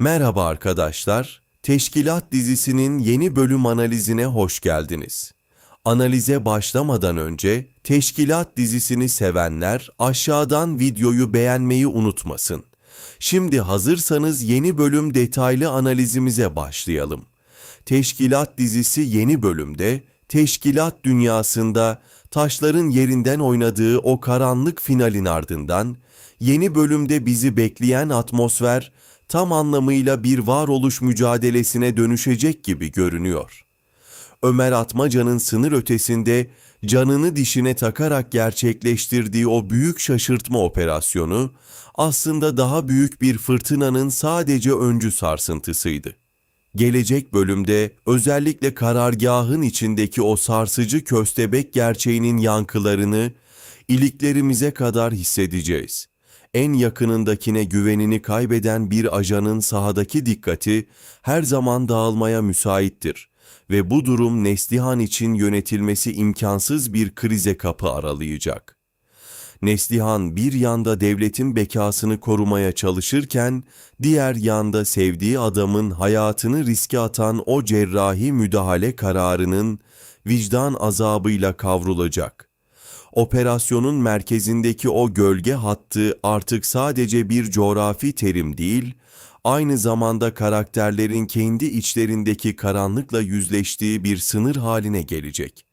Merhaba arkadaşlar, Teşkilat dizisinin yeni bölüm analizine hoş geldiniz. Analize başlamadan önce Teşkilat dizisini sevenler aşağıdan videoyu beğenmeyi unutmasın. Şimdi hazırsanız yeni bölüm detaylı analizimize başlayalım. Teşkilat dizisi yeni bölümde teşkilat dünyasında taşların yerinden oynadığı o karanlık finalin ardından yeni bölümde bizi bekleyen atmosfer tam anlamıyla bir varoluş mücadelesine dönüşecek gibi görünüyor. Ömer Atmaca'nın sınır ötesinde canını dişine takarak gerçekleştirdiği o büyük şaşırtma operasyonu aslında daha büyük bir fırtınanın sadece öncü sarsıntısıydı. Gelecek bölümde özellikle karargahın içindeki o sarsıcı köstebek gerçeğinin yankılarını iliklerimize kadar hissedeceğiz. En yakınındakine güvenini kaybeden bir ajanın sahadaki dikkati her zaman dağılmaya müsaittir ve bu durum Neslihan için yönetilmesi imkansız bir krize kapı aralayacak. Neslihan bir yanda devletin bekasını korumaya çalışırken, diğer yanda sevdiği adamın hayatını riske atan o cerrahi müdahale kararının vicdan azabıyla kavrulacak. Operasyonun merkezindeki o gölge hattı artık sadece bir coğrafi terim değil, aynı zamanda karakterlerin kendi içlerindeki karanlıkla yüzleştiği bir sınır haline gelecek.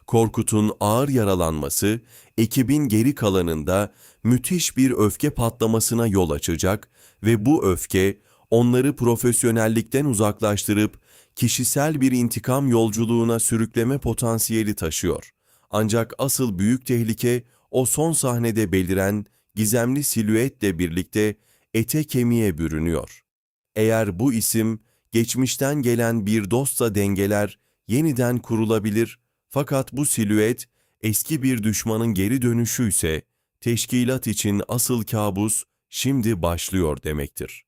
Korkut'un ağır yaralanması, ekibin geri kalanında müthiş bir öfke patlamasına yol açacak ve bu öfke onları profesyonellikten uzaklaştırıp kişisel bir intikam yolculuğuna sürükleme potansiyeli taşıyor. Ancak asıl büyük tehlike o son sahnede beliren gizemli silüetle birlikte ete kemiğe bürünüyor. Eğer bu isim geçmişten gelen bir dostsa dengeler yeniden kurulabilir, fakat bu silüet eski bir düşmanın geri dönüşü ise teşkilat için asıl kabus şimdi başlıyor demektir.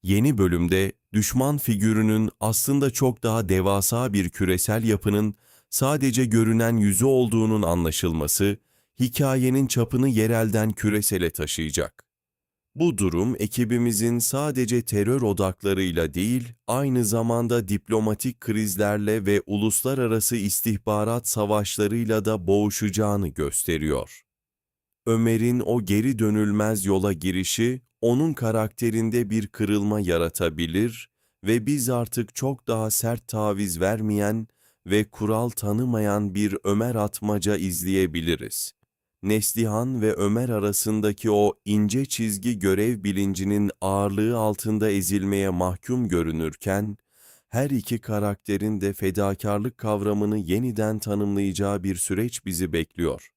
Yeni bölümde düşman figürünün aslında çok daha devasa bir küresel yapının sadece görünen yüzü olduğunun anlaşılması, hikayenin çapını yerelden küresele taşıyacak. Bu durum ekibimizin sadece terör odaklarıyla değil, aynı zamanda diplomatik krizlerle ve uluslararası istihbarat savaşlarıyla da boğuşacağını gösteriyor. Ömer'in o geri dönülmez yola girişi, onun karakterinde bir kırılma yaratabilir ve biz artık çok daha sert taviz vermeyen ve kural tanımayan bir Ömer Atmaca izleyebiliriz. Neslihan ve Ömer arasındaki o ince çizgi görev bilincinin ağırlığı altında ezilmeye mahkum görünürken, her iki karakterin de fedakarlık kavramını yeniden tanımlayacağı bir süreç bizi bekliyor.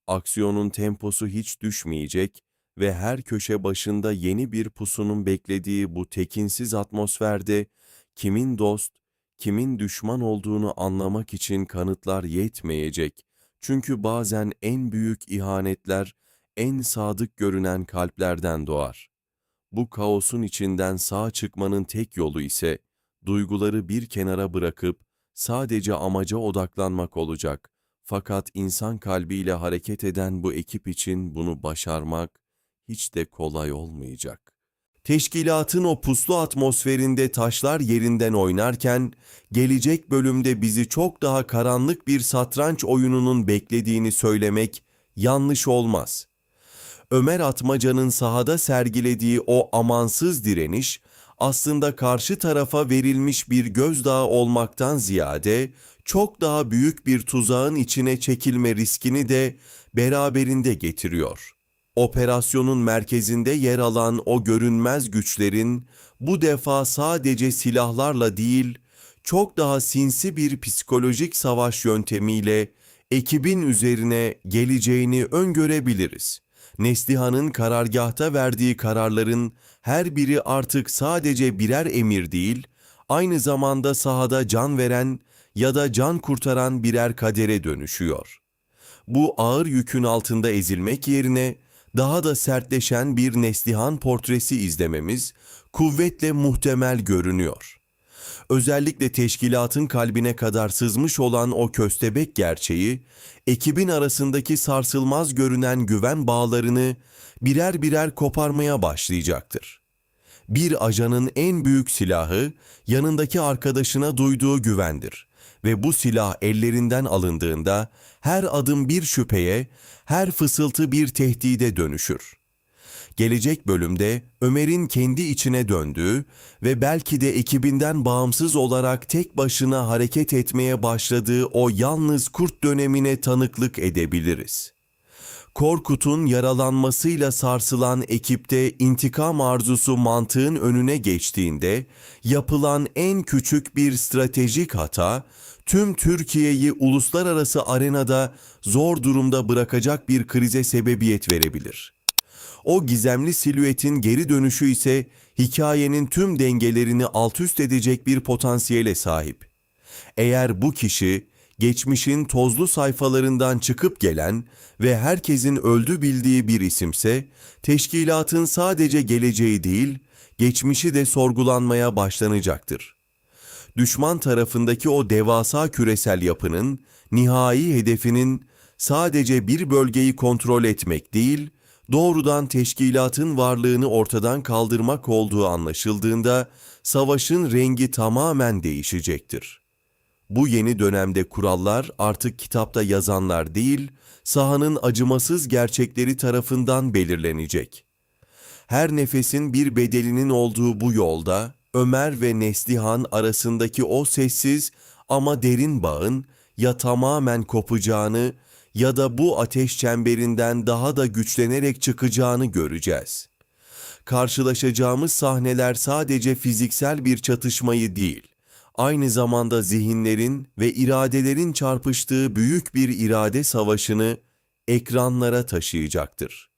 Aksiyonun temposu hiç düşmeyecek ve her köşe başında yeni bir pusunun beklediği bu tekinsiz atmosferde kimin dost, kimin düşman olduğunu anlamak için kanıtlar yetmeyecek. Çünkü bazen en büyük ihanetler en sadık görünen kalplerden doğar. Bu kaosun içinden sağ çıkmanın tek yolu ise duyguları bir kenara bırakıp sadece amaca odaklanmak olacak. Fakat insan kalbiyle hareket eden bu ekip için bunu başarmak hiç de kolay olmayacak. Teşkilatın o puslu atmosferinde taşlar yerinden oynarken, gelecek bölümde bizi çok daha karanlık bir satranç oyununun beklediğini söylemek yanlış olmaz. Ömer Atmaca'nın sahada sergilediği o amansız direniş, aslında karşı tarafa verilmiş bir gözdağı olmaktan ziyade, çok daha büyük bir tuzağın içine çekilme riskini de beraberinde getiriyor. Operasyonun merkezinde yer alan o görünmez güçlerin, bu defa sadece silahlarla değil, çok daha sinsi bir psikolojik savaş yöntemiyle ekibin üzerine geleceğini öngörebiliriz. Neslihan'ın karargahta verdiği kararların her biri artık sadece birer emir değil, aynı zamanda sahada can veren ya da can kurtaran birer kadere dönüşüyor. Bu ağır yükün altında ezilmek yerine daha da sertleşen bir Neslihan portresi izlememiz kuvvetle muhtemel görünüyor. Özellikle teşkilatın kalbine kadar sızmış olan o köstebek gerçeği, ekibin arasındaki sarsılmaz görünen güven bağlarını birer birer koparmaya başlayacaktır. Bir ajanın en büyük silahı yanındaki arkadaşına duyduğu güvendir ve bu silah ellerinden alındığında her adım bir şüpheye, her fısıltı bir tehdide dönüşür. Gelecek bölümde Ömer'in kendi içine döndüğü ve belki de ekibinden bağımsız olarak tek başına hareket etmeye başladığı o yalnız kurt dönemine tanıklık edebiliriz. Korkut'un yaralanmasıyla sarsılan ekipte intikam arzusu mantığın önüne geçtiğinde yapılan en küçük bir stratejik hata, tüm Türkiye'yi uluslararası arenada zor durumda bırakacak bir krize sebebiyet verebilir. O gizemli silüetin geri dönüşü ise hikayenin tüm dengelerini altüst edecek bir potansiyele sahip. Eğer bu kişi geçmişin tozlu sayfalarından çıkıp gelen ve herkesin öldü bildiği bir isimse, teşkilatın sadece geleceği değil, geçmişi de sorgulanmaya başlanacaktır. Düşman tarafındaki o devasa küresel yapının nihai hedefinin sadece bir bölgeyi kontrol etmek değil, doğrudan teşkilatın varlığını ortadan kaldırmak olduğu anlaşıldığında savaşın rengi tamamen değişecektir. Bu yeni dönemde kurallar artık kitapta yazanlar değil, sahanın acımasız gerçekleri tarafından belirlenecek. Her nefesin bir bedelinin olduğu bu yolda, Ömer ve Neslihan arasındaki o sessiz ama derin bağın ya tamamen kopacağını ya da bu ateş çemberinden daha da güçlenerek çıkacağını göreceğiz. Karşılaşacağımız sahneler sadece fiziksel bir çatışmayı değil, aynı zamanda zihinlerin ve iradelerin çarpıştığı büyük bir irade savaşını ekranlara taşıyacaktır.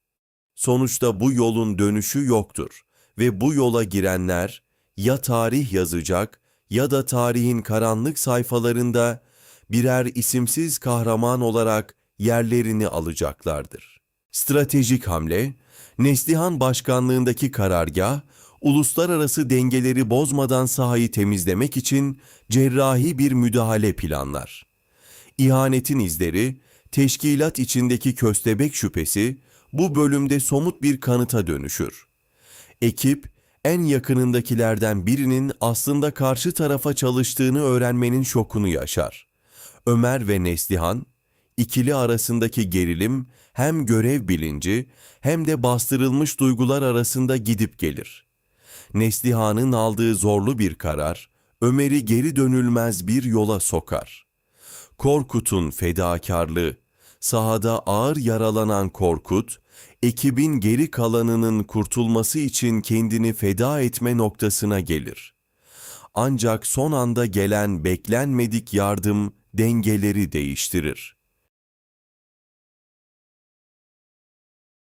Sonuçta bu yolun dönüşü yoktur ve bu yola girenler ya tarih yazacak ya da tarihin karanlık sayfalarında birer isimsiz kahraman olarak yerlerini alacaklardır. Stratejik hamle, Neslihan başkanlığındaki karargah, uluslararası dengeleri bozmadan sahayı temizlemek için cerrahi bir müdahale planlar. İhanetin izleri, teşkilat içindeki köstebek şüphesi bu bölümde somut bir kanıta dönüşür. Ekip, en yakınındakilerden birinin aslında karşı tarafa çalıştığını öğrenmenin şokunu yaşar. Ömer ve Neslihan, ikili arasındaki gerilim hem görev bilinci hem de bastırılmış duygular arasında gidip gelir. Neslihan'ın aldığı zorlu bir karar, Ömer'i geri dönülmez bir yola sokar. Korkut'un fedakarlığı, sahada ağır yaralanan Korkut, ekibin geri kalanının kurtulması için kendini feda etme noktasına gelir. Ancak son anda gelen beklenmedik yardım dengeleri değiştirir.